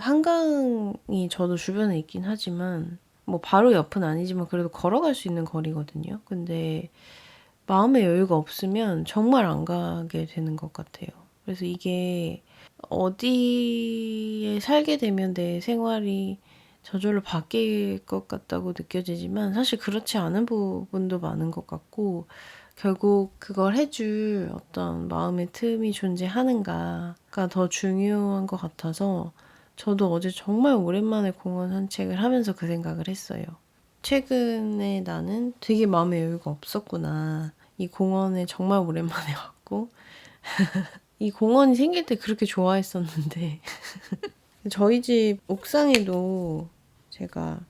한강이 저도 주변에 있긴 하지만 뭐 바로 옆은 아니지만 그래도 걸어갈 수 있는 거리거든요. 근데 마음의 여유가 없으면 정말 안 가게 되는 것 같아요. 그래서 이게 어디에 살게 되면 내 생활이 저절로 바뀔 것 같다고 느껴지지만 사실 그렇지 않은 부분도 많은 것 같고 결국 그걸 해줄 어떤 마음의 틈이 존재하는가가 더 중요한 것 같아서 저도 어제 정말 오랜만에 공원 산책을 하면서 그 생각을 했어요. 최근에 나는 되게 마음의 여유가 없었구나. 이 공원에 정말 오랜만에 왔고 이 공원이 생길 때 그렇게 좋아했었는데 저희 집 옥상에도 제가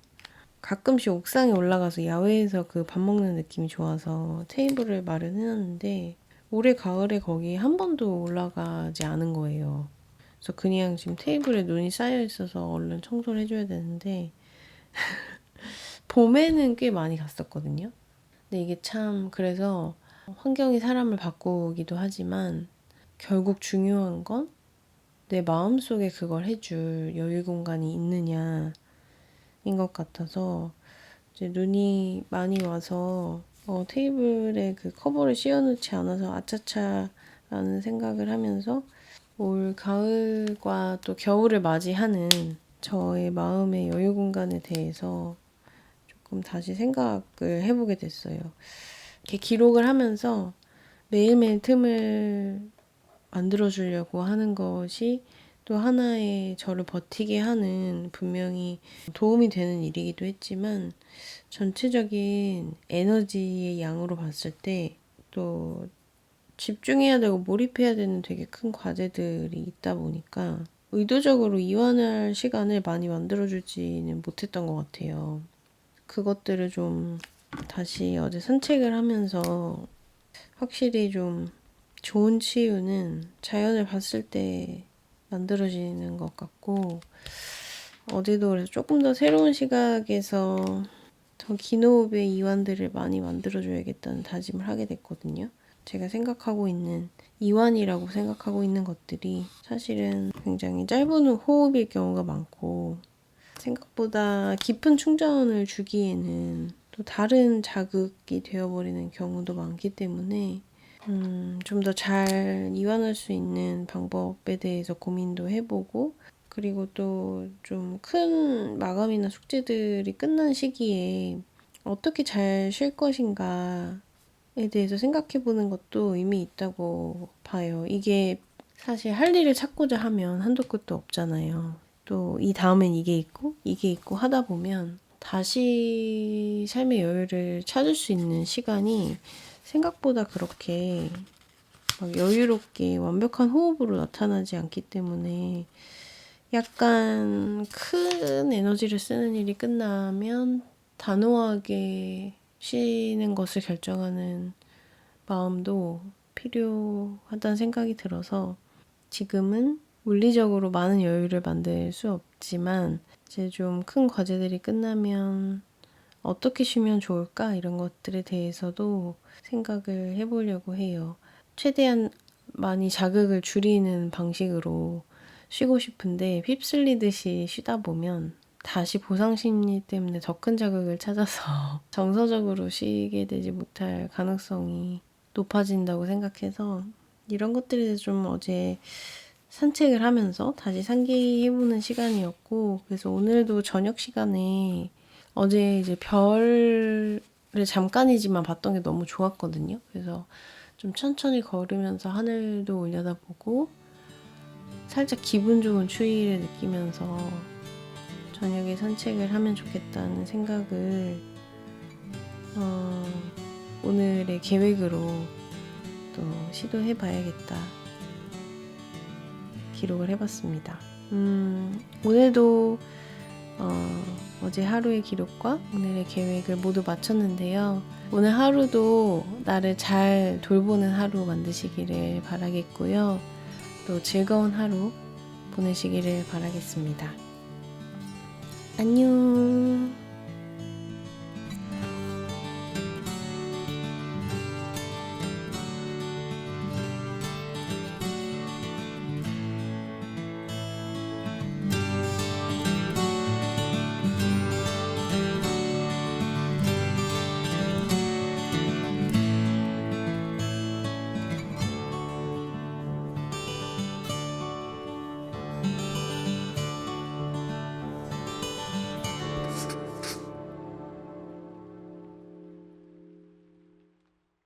가끔씩 옥상에 올라가서 야외에서 그 밥 먹는 느낌이 좋아서 테이블을 마련해놨는데 올해 가을에 거기 한 번도 올라가지 않은 거예요. 그래서 그냥 지금 테이블에 눈이 쌓여 있어서 얼른 청소를 해줘야 되는데 봄에는 꽤 많이 갔었거든요. 근데 이게 참 그래서 환경이 사람을 바꾸기도 하지만 결국 중요한 건 내 마음속에 그걸 해줄 여유 공간이 있느냐인 것 같아서 이제 눈이 많이 와서 테이블에 그 커버를 씌워놓지 않아서 아차차라는 생각을 하면서 올 가을과 또 겨울을 맞이하는 저의 마음의 여유 공간에 대해서 조금 다시 생각을 해보게 됐어요. 이렇게 기록을 하면서 매일매일 틈을 만들어주려고 하는 것이 또 하나의 저를 버티게 하는 분명히 도움이 되는 일이기도 했지만 전체적인 에너지의 양으로 봤을 때 또 집중해야 되고 몰입해야 되는 되게 큰 과제들이 있다 보니까 의도적으로 이완할 시간을 많이 만들어주지는 못했던 것 같아요. 그것들을 좀 다시 어제 산책을 하면서 확실히 좀 좋은 치유는 자연을 봤을 때 만들어지는 것 같고 어제도 그래서 조금 더 새로운 시각에서 더 긴 호흡의 이완들을 많이 만들어줘야겠다는 다짐을 하게 됐거든요. 제가 생각하고 있는 이완이라고 생각하고 있는 것들이 사실은 굉장히 짧은 호흡일 경우가 많고 생각보다 깊은 충전을 주기에는 또 다른 자극이 되어버리는 경우도 많기 때문에 좀 더 잘 이완할 수 있는 방법에 대해서 고민도 해보고 그리고 또 좀 큰 마감이나 숙제들이 끝난 시기에 어떻게 잘 쉴 것인가에 대해서 생각해보는 것도 의미 있다고 봐요. 이게 사실 할 일을 찾고자 하면 한도 끝도 없잖아요. 또 이 다음엔 이게 있고 하다 보면 다시 삶의 여유를 찾을 수 있는 시간이 생각보다 그렇게 막 여유롭게 완벽한 호흡으로 나타나지 않기 때문에 약간 큰 에너지를 쓰는 일이 끝나면 단호하게 쉬는 것을 결정하는 마음도 필요하다는 생각이 들어서 지금은 물리적으로 많은 여유를 만들 수 없지만 이제 좀 큰 과제들이 끝나면 어떻게 쉬면 좋을까? 이런 것들에 대해서도 생각을 해보려고 해요. 최대한 많이 자극을 줄이는 방식으로 쉬고 싶은데 휩쓸리듯이 쉬다 보면 다시 보상심리 때문에 더 큰 자극을 찾아서 정서적으로 쉬게 되지 못할 가능성이 높아진다고 생각해서 이런 것들에 대해서 좀 어제 산책을 하면서 다시 상기해보는 시간이었고 그래서 오늘도 저녁 시간에 어제 이제 별을 잠깐이지만 봤던 게 너무 좋았거든요. 그래서 좀 천천히 걸으면서 하늘도 올려다보고 살짝 기분 좋은 추위를 느끼면서 저녁에 산책을 하면 좋겠다는 생각을 오늘의 계획으로 또 시도해봐야겠다 기록을 해봤습니다. 오늘도 어제 하루의 기록과 오늘의 계획을 모두 마쳤는데요. 오늘 하루도 나를 잘 돌보는 하루 만드시기를 바라겠고요. 또 즐거운 하루 보내시기를 바라겠습니다. 안녕.